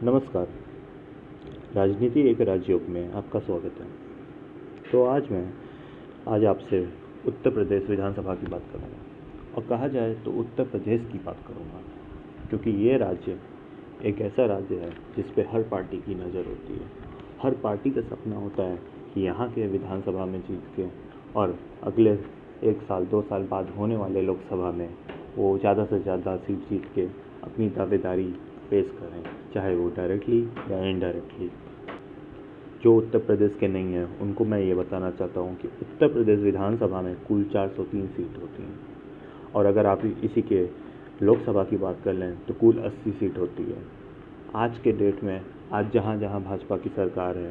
नमस्कार। राजनीति एक राजयोग में आपका स्वागत है। तो आज आपसे उत्तर प्रदेश विधानसभा की बात करूँगा और कहा जाए तो उत्तर प्रदेश की बात करूँगा, क्योंकि ये राज्य एक ऐसा राज्य है जिस पे हर पार्टी की नज़र होती है। हर पार्टी का सपना होता है कि यहाँ के विधानसभा में जीत के और अगले 1 साल 2 साल बाद होने वाले लोकसभा में वो ज़्यादा से ज़्यादा सीट जीत के अपनी दावेदारी पेश करें, चाहे वो डायरेक्टली या इनडायरेक्टली। जो उत्तर प्रदेश के नहीं हैं उनको मैं ये बताना चाहता हूँ कि उत्तर प्रदेश विधानसभा में कुल 403 सीट होती हैं, और अगर आप इसी के लोकसभा की बात कर लें तो कुल 80 सीट होती है। आज के डेट में आज जहाँ जहाँ भाजपा की सरकार है,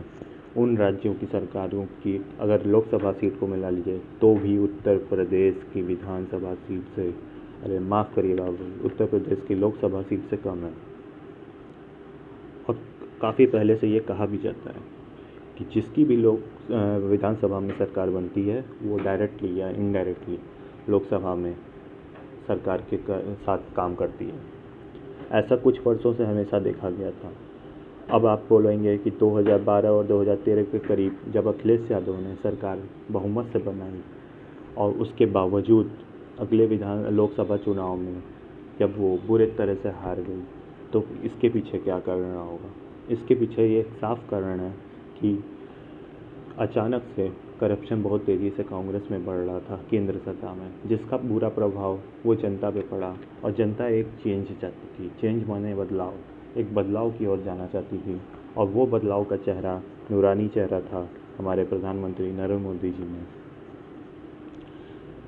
उन राज्यों की सरकारों की अगर लोकसभा सीट को मिला लीजिए तो भी उत्तर प्रदेश की विधानसभा सीट से माफ़ करिएगा, उत्तर प्रदेश की लोकसभा सीट से कम है। और काफ़ी पहले से ये कहा भी जाता है कि जिसकी भी विधानसभा में सरकार बनती है वो डायरेक्टली या इनडायरेक्टली लोकसभा में सरकार के साथ काम करती है। ऐसा कुछ वर्षों से हमेशा देखा गया था। अब आप बोलेंगे कि 2012 और 2013 के करीब जब अखिलेश यादव ने सरकार बहुमत से बनाई और उसके बावजूद अगले लोकसभा चुनाव में जब वो बुरे तरह से हार गई, तो इसके पीछे क्या कारण रहा होगा? इसके पीछे ये साफ कारण है कि अचानक से करप्शन बहुत तेज़ी से कांग्रेस में बढ़ रहा था केंद्र सरकार में, जिसका बुरा प्रभाव वो जनता पे पड़ा और जनता एक चेंज चाहती थी। चेंज माने बदलाव, एक बदलाव की ओर जाना चाहती थी, और वो बदलाव का चेहरा नूरानी चेहरा था हमारे प्रधानमंत्री नरेंद्र मोदी जी में।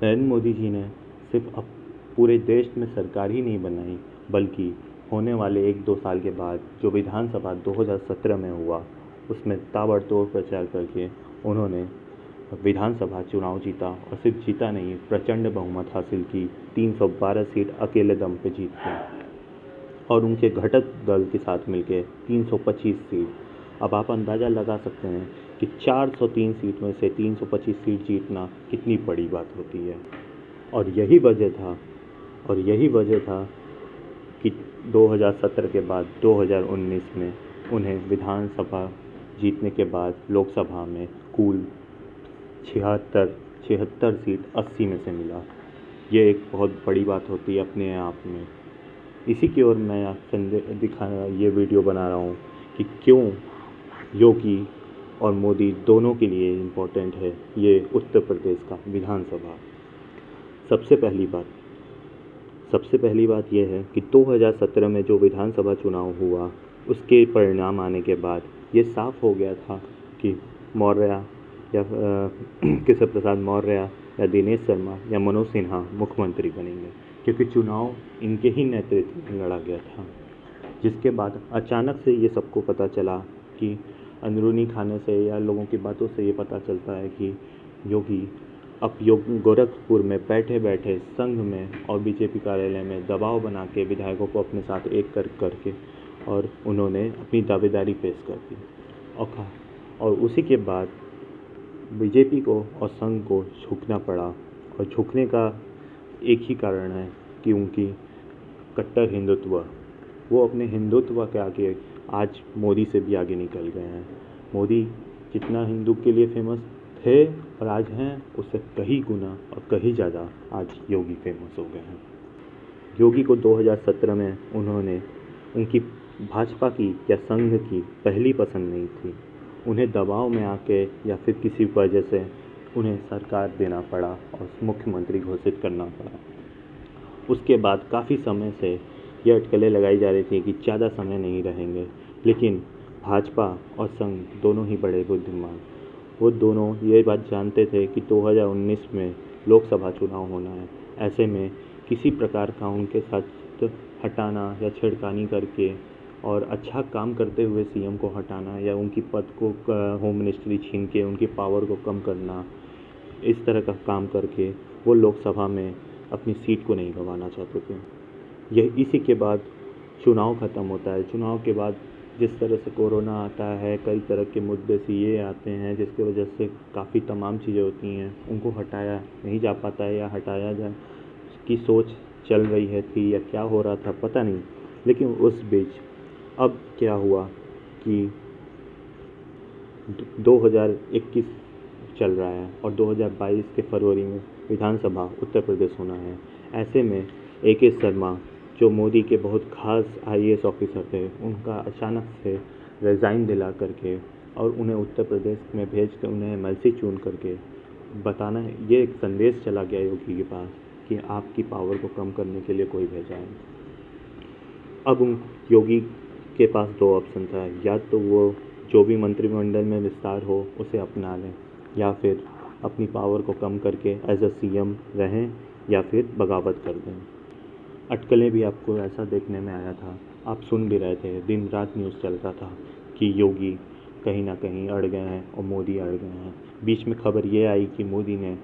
नरेंद्र मोदी जी ने सिर्फ अब पूरे देश में सरकार ही नहीं बनाई, बल्कि होने वाले 1-2 साल के बाद जो विधानसभा 2017 में हुआ उसमें ताबड़तोड़ प्रचार करके उन्होंने विधानसभा चुनाव जीता, और सिर्फ जीता नहीं, प्रचंड बहुमत हासिल की। 312 सीट अकेले दम पे जीत गए, और उनके घटक दल के साथ मिलके 325 सीट। अब आप अंदाज़ा लगा सकते हैं कि 403 सीट में से 325 सीट जीतना कितनी बड़ी बात होती है। और यही वजह था कि 2017 के बाद 2019 में उन्हें विधानसभा जीतने के बाद लोकसभा में कुल 76 सीट 80 में से मिला। ये एक बहुत बड़ी बात होती है अपने आप में। इसी की ओर मैं ये वीडियो बना रहा हूँ कि क्यों योगी और मोदी दोनों के लिए इम्पोर्टेंट है ये उत्तर प्रदेश का विधानसभा। सबसे पहली बात यह है कि 2017 में जो विधानसभा चुनाव हुआ उसके परिणाम आने के बाद ये साफ हो गया था कि मौर्य या केशव प्रसाद मौर्य या दिनेश शर्मा या मनोज सिन्हा मुख्यमंत्री बनेंगे, क्योंकि चुनाव इनके ही नेतृत्व में लड़ा गया था। जिसके बाद अचानक से ये सबको पता चला कि अंदरूनी खाने से या लोगों की बातों से ये पता चलता है कि योगी अब गोरखपुर में बैठे बैठे संघ में और बीजेपी कार्यालय में दबाव बना के विधायकों को अपने साथ एक करके और उन्होंने अपनी दावेदारी पेश कर दी। और उसी के बाद बीजेपी को और संघ को झुकना पड़ा, और झुकने का एक ही कारण है कि उनकी कट्टर हिंदुत्व, वो अपने हिंदुत्व के आगे आज मोदी से भी आगे निकल गए हैं। मोदी जितना हिंदू के लिए फेमस थे और आज हैं, उससे कहीं गुना और कहीं ज़्यादा आज योगी फेमस हो गए हैं। योगी को 2017 में उनकी भाजपा की या संघ की पहली पसंद नहीं थी। उन्हें दबाव में आके या फिर किसी वजह से उन्हें सरकार देना पड़ा और मुख्यमंत्री घोषित करना पड़ा। उसके बाद काफ़ी समय से ये अटकलें लगाई जा रही थी कि ज़्यादा समय नहीं रहेंगे, लेकिन भाजपा और संघ दोनों ही बड़े बुद्धिमान, वो दोनों ये बात जानते थे कि 2019 में लोकसभा चुनाव होना है। ऐसे में किसी प्रकार का उनके साथ हटाना या छेड़खानी करके और अच्छा काम करते हुए सीएम को हटाना या उनकी पद को होम मिनिस्ट्री छीन के उनकी पावर को कम करना, इस तरह का काम करके वो लोकसभा में अपनी सीट को नहीं गंवाना चाहते थे। यह इसी के बाद चुनाव ख़त्म होता है। चुनाव के बाद जिस तरह से कोरोना आता है, कई तरह के मुद्दे से ये आते हैं जिसकी वजह से काफ़ी तमाम चीज़ें होती हैं, उनको हटाया नहीं जा पाता है या हटाया जाए की सोच चल रही थी या क्या हो रहा था पता नहीं। लेकिन उस बीच अब क्या हुआ कि 2021 चल रहा है और 2022 के फरवरी में विधानसभा उत्तर प्रदेश होना है। ऐसे में AK शर्मा जो मोदी के बहुत खास IAS ऑफिसर थे, उनका अचानक से रिज़ाइन दिला करके और उन्हें उत्तर प्रदेश में भेज कर उन्हें MLC चुन करके बताना है, ये एक संदेश चला गया योगी के पास कि आपकी पावर को कम करने के लिए कोई भेजा है। अब योगी के पास दो ऑप्शन था, या तो वो जो भी मंत्रिमंडल में विस्तार हो उसे अपना लें, या फिर अपनी पावर को कम करके एज अ CM रहें, या फिर बगावत कर दें। अटकलें भी आपको ऐसा देखने में आया था, आप सुन भी रहे थे, दिन रात न्यूज़ चल रहा था कि योगी कहीं ना कहीं अड़ गए हैं और मोदी अड़ गए हैं। बीच में खबर ये आई कि मोदी ने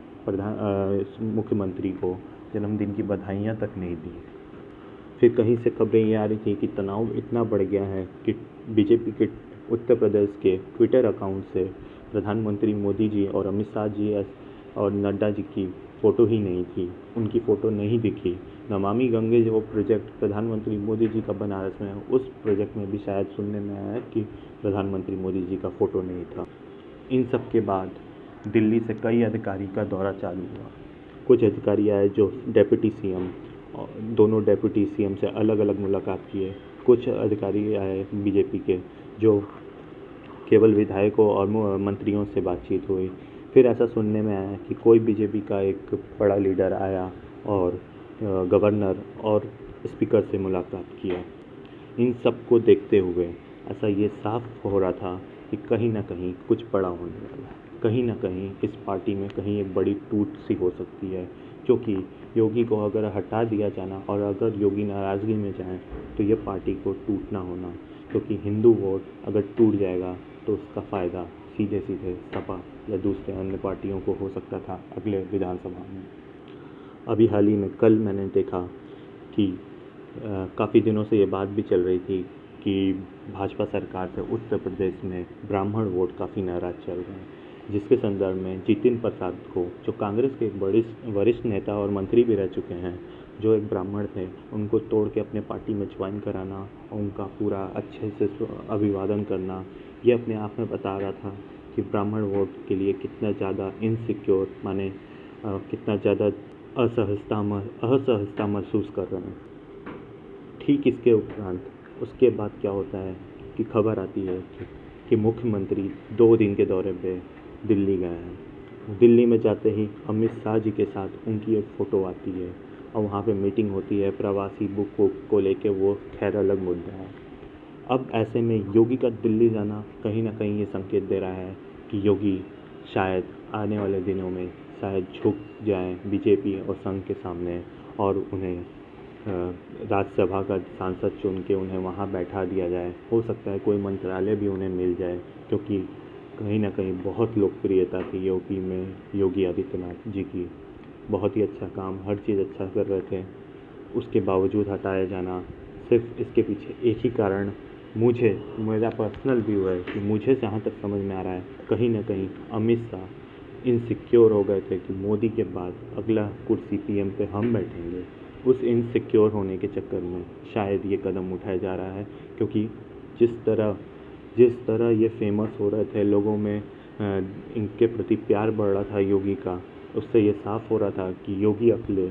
मुख्यमंत्री को जन्मदिन की बधाइयाँ तक नहीं दी। फिर कहीं से खबरें ये आ रही थी कि तनाव इतना बढ़ गया है कि BJP के उत्तर प्रदेश के ट्विटर अकाउंट से प्रधानमंत्री मोदी जी और अमित शाह जी और नड्डा जी की फ़ोटो ही नहीं थी, उनकी फ़ोटो नहीं दिखी। नमामि गंगे जो प्रोजेक्ट प्रधानमंत्री मोदी जी का बनारस में है, उस प्रोजेक्ट में भी शायद सुनने में आया कि प्रधानमंत्री मोदी जी का फ़ोटो नहीं था। इन सब के बाद दिल्ली से कई अधिकारी का दौरा चालू हुआ। कुछ अधिकारी आए जो डेप्यूटी CM, दोनों डेप्यूटी CM से अलग अलग मुलाकात किए। कुछ अधिकारी आए BJP के जो केवल विधायकों और मंत्रियों से बातचीत हुई। फिर ऐसा सुनने में आया कि कोई BJP का एक बड़ा लीडर आया और गवर्नर और स्पीकर से मुलाकात किया। इन सब को देखते हुए ऐसा ये साफ हो रहा था कि कहीं ना कहीं कुछ बड़ा होने वाला है, कहीं ना कहीं इस पार्टी में कहीं एक बड़ी टूट सी हो सकती है, क्योंकि योगी को अगर हटा दिया जाना और अगर योगी नाराज़गी में जाएं तो ये पार्टी को टूटना होना, क्योंकि हिंदू वोट अगर टूट जाएगा तो उसका फ़ायदा सीधे सीधे सपा या दूसरे अन्य पार्टियों को हो सकता था अगले विधानसभा में। अभी हाल ही में कल मैंने देखा कि काफ़ी दिनों से ये बात भी चल रही थी कि भाजपा सरकार से उत्तर प्रदेश में ब्राह्मण वोट काफ़ी नाराज़ चल रहे हैं, जिसके संदर्भ में जितिन प्रसाद को, जो कांग्रेस के एक वरिष्ठ नेता और मंत्री भी रह चुके हैं, जो एक ब्राह्मण थे, उनको तोड़ के अपने पार्टी में ज्वाइन कराना और उनका पूरा अच्छे से अभिवादन करना, ये अपने आप में बता रहा था कि ब्राह्मण वोट के लिए कितना ज़्यादा इनसिक्योर, माने कितना ज़्यादा असहजता महसूस कर रहे हैं। ठीक इसके उपरांत उसके बाद क्या होता है कि खबर आती है कि मुख्यमंत्री 2 दिन के दौरे पे दिल्ली गए हैं। दिल्ली में जाते ही अमित शाह जी के साथ उनकी एक फ़ोटो आती है और वहाँ पे मीटिंग होती है प्रवासी बुक को लेके, वो खैर अलग मुद्दा है। अब ऐसे में योगी का दिल्ली जाना कहीं ना कहीं ये संकेत दे रहा है कि योगी शायद आने वाले दिनों में शायद झुक जाएं BJP और संघ के सामने और उन्हें राज्यसभा का सांसद चुन के उन्हें वहाँ बैठा दिया जाए। हो सकता है कोई मंत्रालय भी उन्हें मिल जाए, क्योंकि कहीं ना कहीं बहुत लोकप्रियता थी यूपी में योगी आदित्यनाथ जी की, बहुत ही अच्छा काम, हर चीज़ अच्छा कर रहे थे। उसके बावजूद हटाया जाना, सिर्फ इसके पीछे एक ही कारण मेरा पर्सनल व्यू है कि मुझे जहाँ तक समझ में आ रहा है, कहीं ना कहीं अमित शाह इनसिक्योर हो गए थे कि मोदी के बाद अगला कुर्सी PM पे हम बैठेंगे। उस इनसिक्योर होने के चक्कर में शायद ये कदम उठाया जा रहा है, क्योंकि जिस तरह ये फेमस हो रहे थे, लोगों में इनके प्रति प्यार बढ़ रहा था योगी का, उससे ये साफ हो रहा था कि योगी अकेले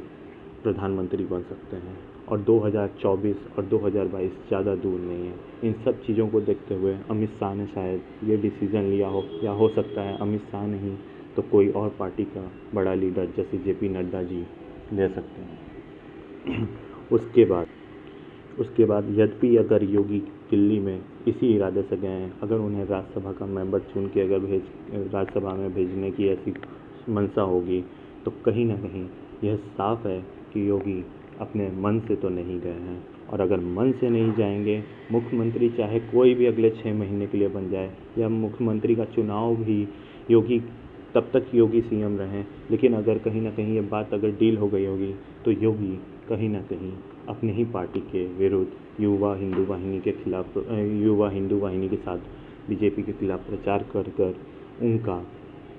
प्रधानमंत्री बन सकते हैं और 2024 और 2022 ज़्यादा दूर नहीं है। इन सब चीज़ों को देखते हुए अमित शाह ने शायद ये डिसीज़न लिया हो, या हो सकता है अमित शाह नहीं तो कोई और पार्टी का बड़ा लीडर जैसे JP नड्डा जी ले सकते हैं। उसके बाद यद्यपि अगर योगी दिल्ली में इसी इरादे से गए हैं, अगर उन्हें राज्यसभा का मेंबर चुन के अगर राज्यसभा में भेजने की ऐसी मंशा होगी, तो कहीं ना कहीं यह साफ है कि योगी अपने मन से तो नहीं गए हैं। और अगर मन से नहीं जाएंगे, मुख्यमंत्री चाहे कोई भी अगले 6 महीने के लिए बन जाए, या मुख्यमंत्री का चुनाव भी योगी, तब तक योगी CM रहें, लेकिन अगर कहीं ना कहीं ये बात अगर डील हो गई होगी तो योगी कहीं ना कहीं अपने ही पार्टी के विरुद्ध युवा हिंदू वाहिनी के साथ BJP के खिलाफ प्रचार कर उनका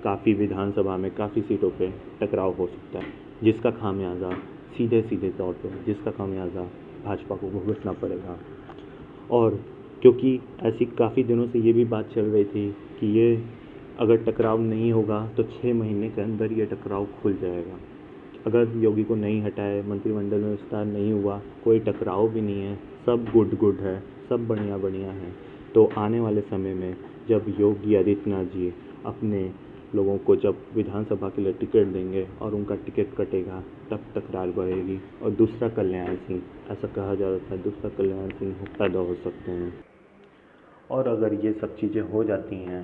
काफ़ी विधानसभा में काफ़ी सीटों पे टकराव हो सकता है, जिसका खामियाजा सीधे तौर पे भाजपा को भुगतना पड़ेगा। और क्योंकि ऐसी काफ़ी दिनों से ये भी बात चल रही थी कि ये अगर टकराव नहीं होगा तो 6 महीने के अंदर ये टकराव खुल जाएगा। अगर योगी को नहीं हटाए, मंत्रिमंडल में विस्तार नहीं हुआ, कोई टकराव भी नहीं है, सब गुड है, सब बढ़िया बढ़िया है, तो आने वाले समय में जब योगी आदित्यनाथ जी अपने लोगों को जब विधानसभा के लिए टिकट देंगे और उनका टिकट कटेगा, तब तकरार बढ़ेगी और दूसरा कल्याण सिंह, ऐसा कहा जाता है, दूसरा कल्याण सिंह पैदा हो सकते हैं। और अगर ये सब चीज़ें हो जाती हैं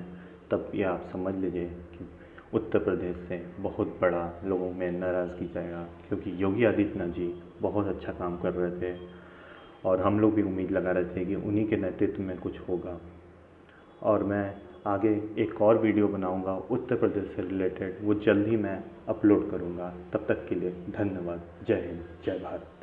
तब ये आप समझ लीजिए कि उत्तर प्रदेश से बहुत बड़ा लोगों में नाराज़गी जाएगा, क्योंकि योगी आदित्यनाथ जी बहुत अच्छा काम कर रहे थे और हम लोग भी उम्मीद लगा रहे थे कि उन्हीं के नेतृत्व में कुछ होगा। और मैं आगे एक और वीडियो बनाऊंगा उत्तर प्रदेश से रिलेटेड, वो जल्द ही मैं अपलोड करूंगा। तब तक के लिए धन्यवाद। जय हिंद, जय भारत।